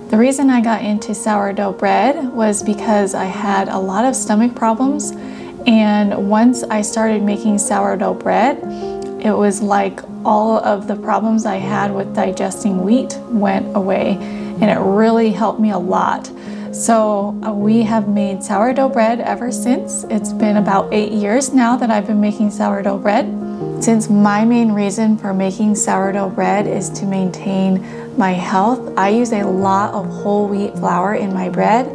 The reason I got into sourdough bread was because I had a lot of stomach problems, and once I started making sourdough bread, it was like all of the problems I had with digesting wheat went away, and it really helped me a lot. So we have made sourdough bread ever since. It's been about 8 years now that I've been making sourdough bread. Since my main reason for making sourdough bread is to maintain my health, I use a lot of whole wheat flour in my bread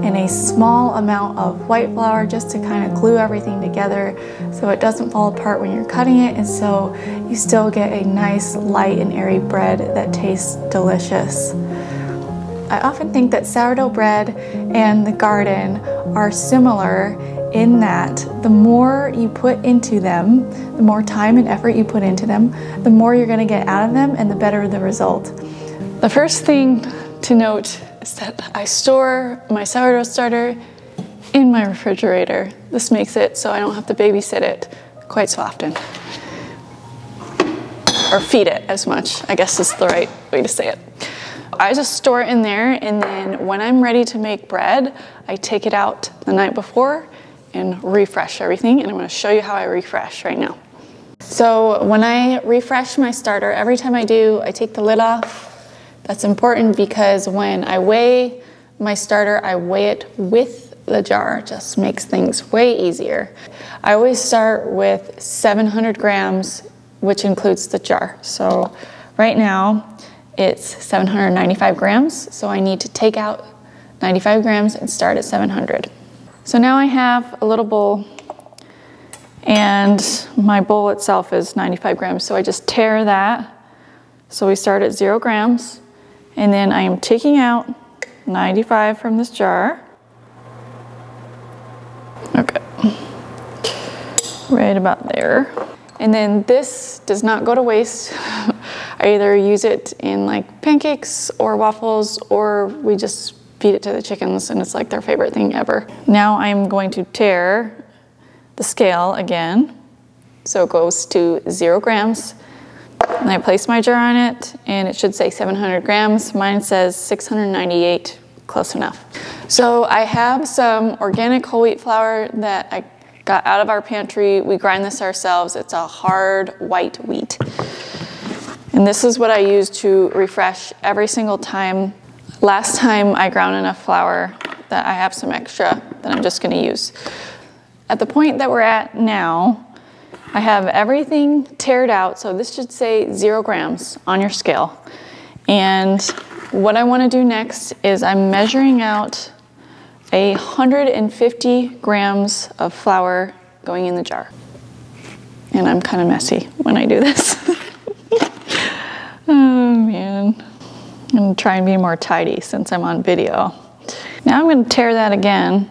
and a small amount of white flour just to kind of glue everything together so it doesn't fall apart when you're cutting it, and so you still get a nice light and airy bread that tastes delicious. I often think that sourdough bread and the garden are similar in that the more you put into them, the more time and effort you put into them, the more you're going to get out of them and the better the result. The first thing to note is that I store my sourdough starter in my refrigerator. This makes it so I don't have to babysit it quite so often. Or feed it as much, I guess is the right way to say it. I just store it in there, and then when I'm ready to make bread, I take it out the night before and refresh everything, and I'm going to show you how I refresh right now. So when I refresh my starter, every time I do, I take the lid off. That's important because when I weigh my starter, I weigh it with the jar. It just makes things way easier. I always start with 700 grams, which includes the jar. So right now, it's 795 grams, so I need to take out 95 grams and start at 700. So now I have a little bowl, and my bowl itself is 95 grams, so I just tare that. So we start at 0 grams, and then I am taking out 95 from this jar. Okay, right about there. And then this does not go to waste. I either use it in like pancakes or waffles, or we just feed it to the chickens and it's like their favorite thing ever. Now I'm going to tare the scale again. So it goes to 0 grams. And I place my jar on it and it should say 700 grams. Mine says 698, close enough. So I have some organic whole wheat flour that I got out of our pantry. We grind this ourselves. It's a hard white wheat. And this is what I use to refresh every single time. Last time I ground enough flour that I have some extra that I'm just gonna use. At the point that we're at now, I have everything tared out, so this should say 0 grams on your scale. And what I wanna do next is I'm measuring out 150 grams of flour going in the jar. And I'm kind of messy when I do this. Oh man. I'm gonna try and be more tidy since I'm on video. Now I'm gonna tare that again,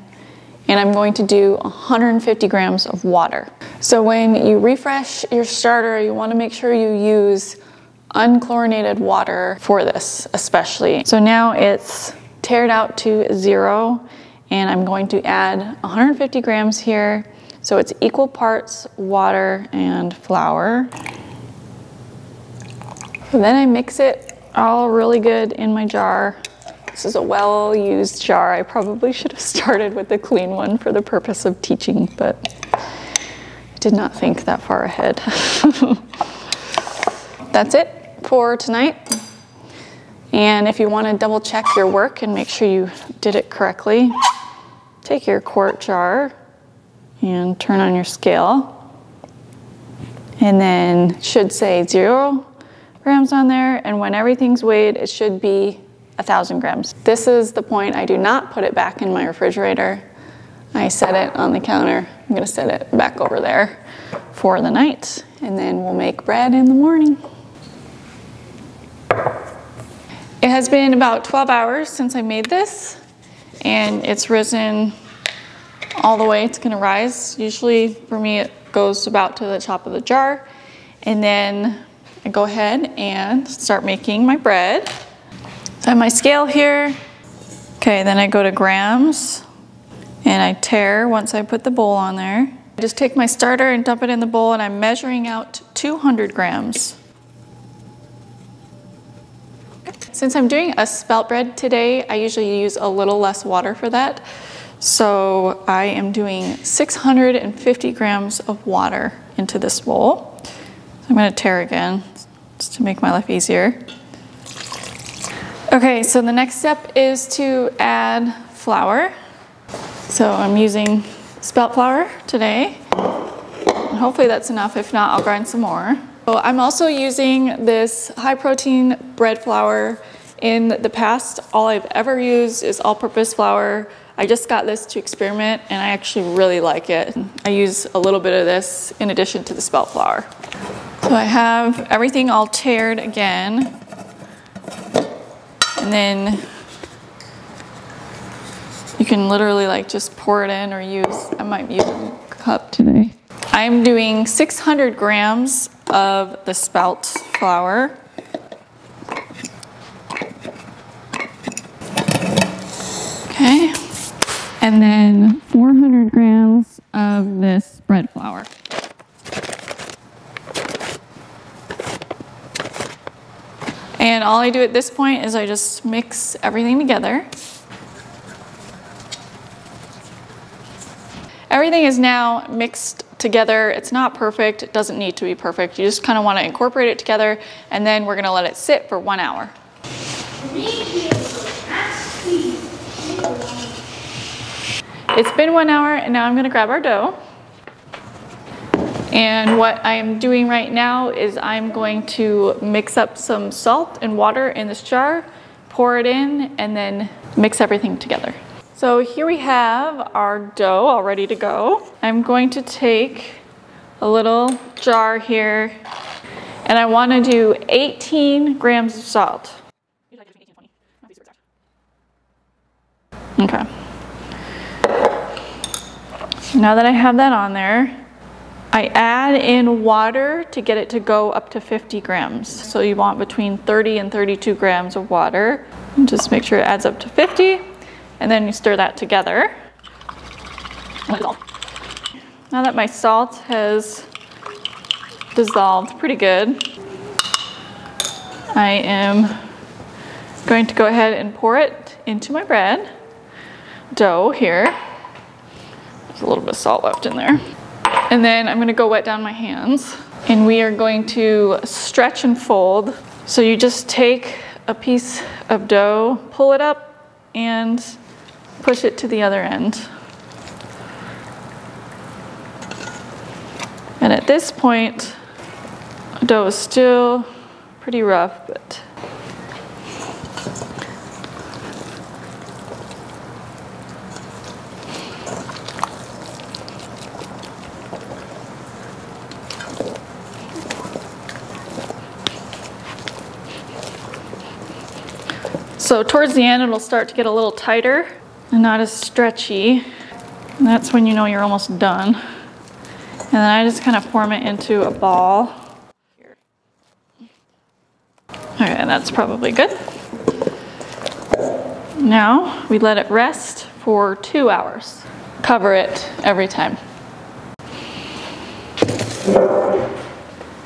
and I'm going to do 150 grams of water. So when you refresh your starter, you wanna make sure you use unchlorinated water for this, especially. So now it's tared out to 0, and I'm going to add 150 grams here. So it's equal parts water and flour. And then I mix it all really good in my jar. This is a well-used jar. I probably should have started with the clean one for the purpose of teaching, but I did not think that far ahead. That's it for tonight. And if you want to double check your work and make sure you did it correctly, take your quart jar and turn on your scale. And then it should say 0 grams on there, and when everything's weighed, it should be 1,000 grams. This is the point I do not put it back in my refrigerator. I set it on the counter. I'm gonna set it back over there for the night, and then we'll make bread in the morning. It has been about 12 hours since I made this, and it's risen all the way. It's gonna rise. Usually for me, it goes about to the top of the jar, and then I go ahead and start making my bread. So I have my scale here. Okay, then I go to grams and I tare once I put the bowl on there. I just take my starter and dump it in the bowl, and I'm measuring out 200 grams. Since I'm doing a spelt bread today, I usually use a little less water for that. So I am doing 650 grams of water into this bowl. So I'm gonna tare again, just to make my life easier. Okay, so the next step is to add flour. So I'm using spelt flour today. And hopefully that's enough. If not, I'll grind some more. So I'm also using this high protein bread flour. In the past, all I've ever used is all-purpose flour. I just got this to experiment and I actually really like it. I use a little bit of this in addition to the spelt flour. So I have everything all tared again. And then you can literally like just pour it in or I might use a cup today. I'm doing 600 grams of the spelt flour. Okay. And then 400 grams of this bread flour. And all I do at this point is I just mix everything together. Everything is now mixed together. It's not perfect. It doesn't need to be perfect. You just kind of want to incorporate it together, and then we're going to let it sit for 1 hour. It's been 1 hour, and now I'm going to grab our dough. And what I am doing right now is I'm going to mix up some salt and water in this jar, pour it in, and then mix everything together. So here we have our dough all ready to go. I'm going to take a little jar here, and I want to do 18 grams of salt. Okay. Now that I have that on there, I add in water to get it to go up to 50 grams. So you want between 30 and 32 grams of water. And just make sure it adds up to 50, and then you stir that together. Now that my salt has dissolved pretty good, I am going to go ahead and pour it into my bread dough here. There's a little bit of salt left in there. And then I'm going to go wet down my hands, and we are going to stretch and fold. So you just take a piece of dough, pull it up, and push it to the other end. And at this point, the dough is still pretty rough, but so towards the end, it'll start to get a little tighter and not as stretchy. And that's when you know you're almost done. And then I just kind of form it into a ball. Okay, that's probably good. Now we let it rest for 2 hours. Cover it every time.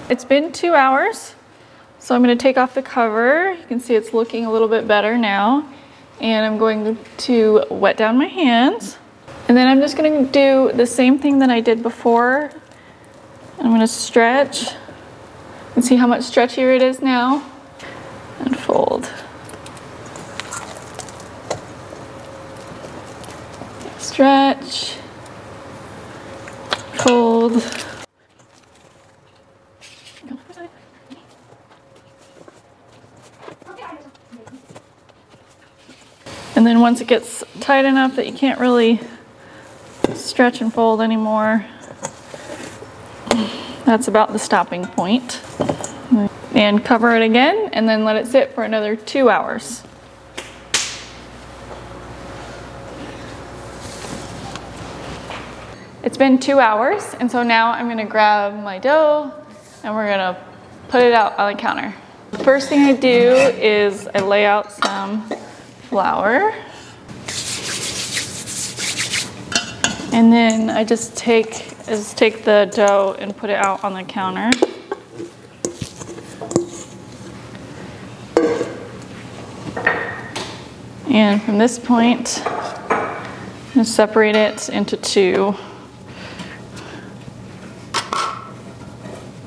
It's been 2 hours. So I'm going to take off the cover. You can see it's looking a little bit better now. And I'm going to wet down my hands. And then I'm just going to do the same thing that I did before. I'm going to stretch. And see how much stretchier it is now. And fold. Stretch. Fold. And then once it gets tight enough that you can't really stretch and fold anymore, that's about the stopping point. And cover it again, and then let it sit for another 2 hours. It's been 2 hours, and so now I'm gonna grab my dough and we're gonna put it out on the counter. The first thing I do is I lay out some flour. And then I just take the dough and put it out on the counter. And from this point, I'm going to separate it into two.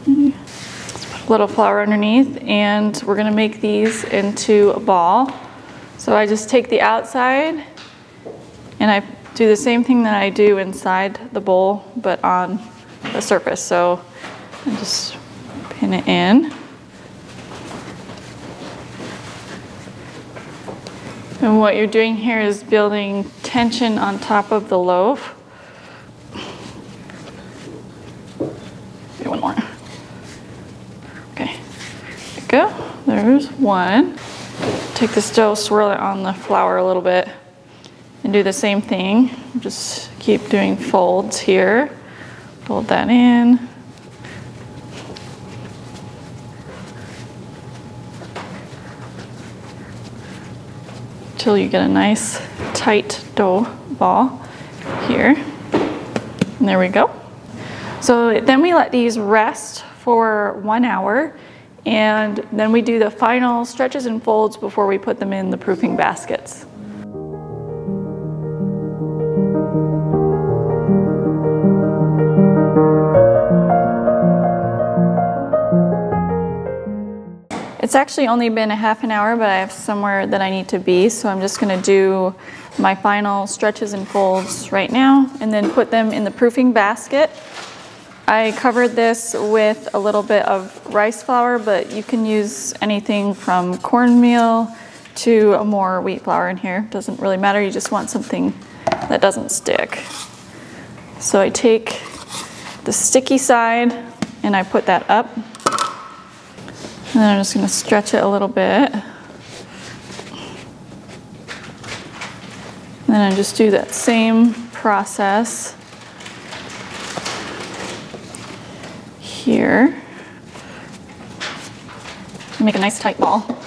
Let's put a little flour underneath, and we're going to make these into a ball. So I just take the outside and I do the same thing that I do inside the bowl, but on the surface. So I just pin it in. And what you're doing here is building tension on top of the loaf. Okay, one more. Okay, there you go. There's one. Take this dough, swirl it on the flour a little bit, and do the same thing. Just keep doing folds here. Fold that in. Until you get a nice tight dough ball here. And there we go. So then we let these rest for 1 hour, and then we do the final stretches and folds before we put them in the proofing baskets. It's actually only been a half an hour, but I have somewhere that I need to be, so I'm just going to do my final stretches and folds right now and then put them in the proofing basket. I covered this with a little bit of rice flour, but you can use anything from cornmeal to a more wheat flour in here. Doesn't really matter, you just want something that doesn't stick. So I take the sticky side and I put that up. And then I'm just going to stretch it a little bit. And then I just do that same process here. Make a nice tight ball.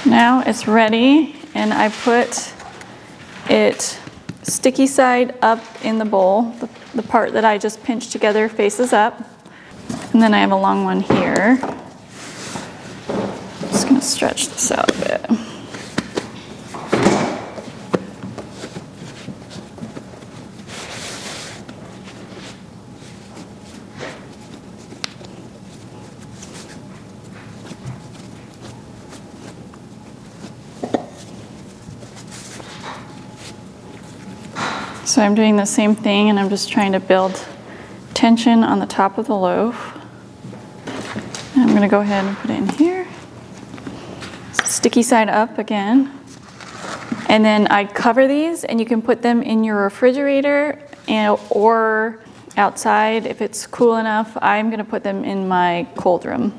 Now it's ready, and I put it sticky side up in the bowl. The part that I just pinched together faces up. And then I have a long one here. Just gonna stretch this out a bit. So I'm doing the same thing, and I'm just trying to build tension on the top of the loaf. And I'm gonna go ahead and put it in here. Sticky side up again. And then I cover these, and you can put them in your refrigerator or outside if it's cool enough. I'm gonna put them in my cold room.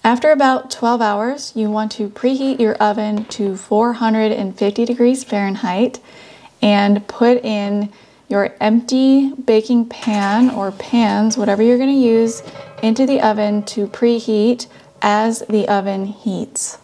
After about 12 hours, you want to preheat your oven to 450 degrees Fahrenheit and put in your empty baking pan or pans, whatever you're going to use, into the oven to preheat as the oven heats.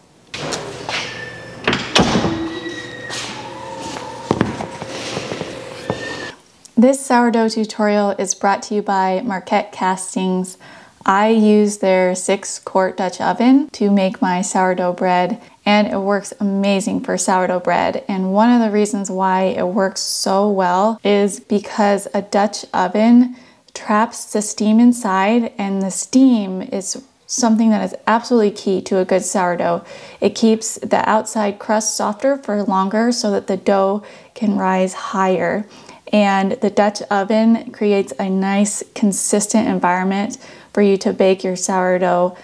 This sourdough tutorial is brought to you by Marquette Castings. I use their 6-quart Dutch oven to make my sourdough bread, and it works amazing for sourdough bread. And one of the reasons why it works so well is because a Dutch oven traps the steam inside, and the steam is something that is absolutely key to a good sourdough. It keeps the outside crust softer for longer so that the dough can rise higher. And the Dutch oven creates a nice, consistent environment for you to bake your sourdough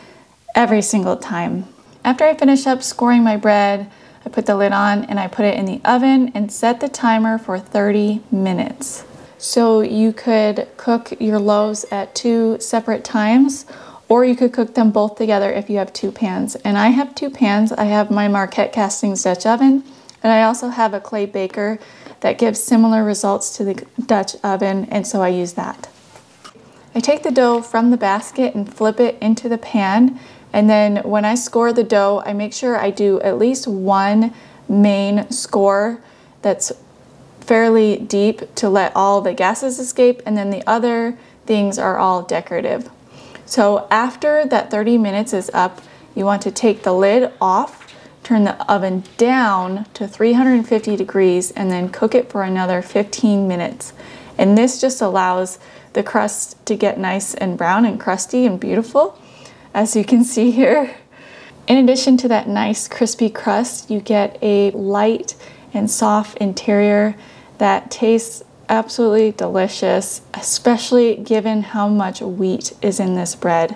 every single time. After I finish up scoring my bread, I put the lid on and I put it in the oven and set the timer for 30 minutes. So you could cook your loaves at 2 separate times, or you could cook them both together if you have 2 pans. And I have 2 pans. I have my Marquette Castings Dutch oven, and I also have a clay baker that gives similar results to the Dutch oven, and so I use that. I take the dough from the basket and flip it into the pan, And then when I score the dough, I make sure I do at least one main score that's fairly deep to let all the gases escape, and then the other things are all decorative. So after that 30 minutes is up, you want to take the lid off, turn the oven down to 350 degrees, and then cook it for another 15 minutes. And this just allows the crust to get nice and brown and crusty and beautiful, as you can see here. In addition to that nice crispy crust, you get a light and soft interior that tastes absolutely delicious, especially given how much wheat is in this bread.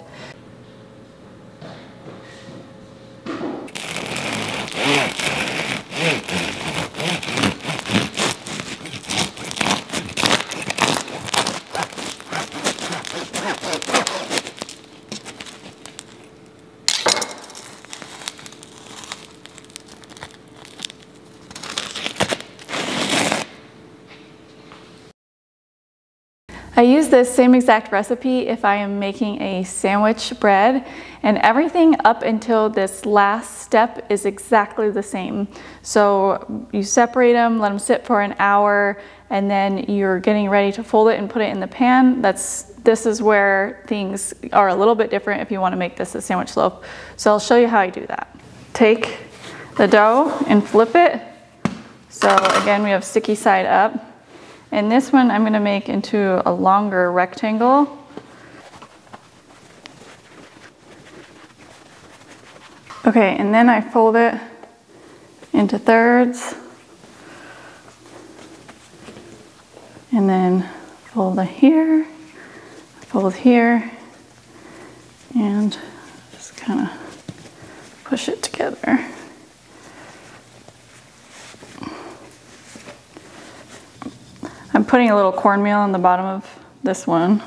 I use this same exact recipe if I am making a sandwich bread, and everything up until this last step is exactly the same. So you separate them, let them sit for an hour, and then you're getting ready to fold it and put it in the pan. This is where things are a little bit different if you want to make this a sandwich loaf. So I'll show you how I do that. Take the dough and flip it. So again, we have sticky side up. And this one I'm going to make into a longer rectangle. Okay, and then I fold it into thirds. And then fold it here, fold here, and just kind of push it together. I'm putting a little cornmeal on the bottom of this one.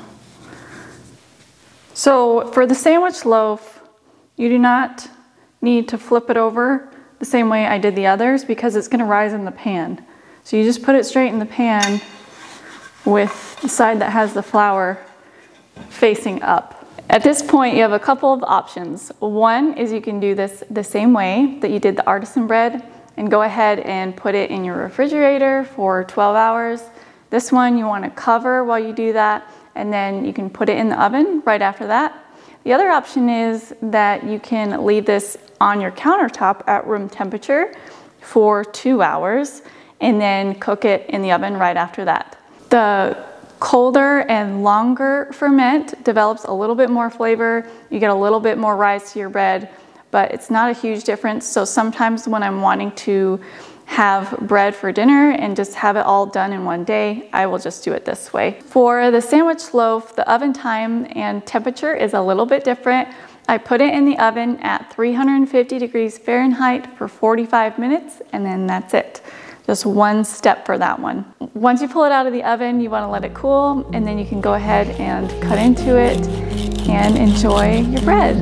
So for the sandwich loaf, you do not need to flip it over the same way I did the others because it's going to rise in the pan. So you just put it straight in the pan with the side that has the flour facing up. At this point, you have a couple of options. One is you can do this the same way that you did the artisan bread and go ahead and put it in your refrigerator for 12 hours. This one you want to cover while you do that, and then you can put it in the oven right after that. The other option is that you can leave this on your countertop at room temperature for 2 hours and then cook it in the oven right after that. The colder and longer ferment develops a little bit more flavor. You get a little bit more rise to your bread, but it's not a huge difference. So sometimes when I'm wanting to have bread for dinner and just have it all done in one day, I will just do it this way. For the sandwich loaf, the oven time and temperature is a little bit different. I put it in the oven at 350 degrees Fahrenheit for 45 minutes, and then that's it. Just one step for that one. Once you pull it out of the oven, you want to let it cool, and then you can go ahead and cut into it and enjoy your bread.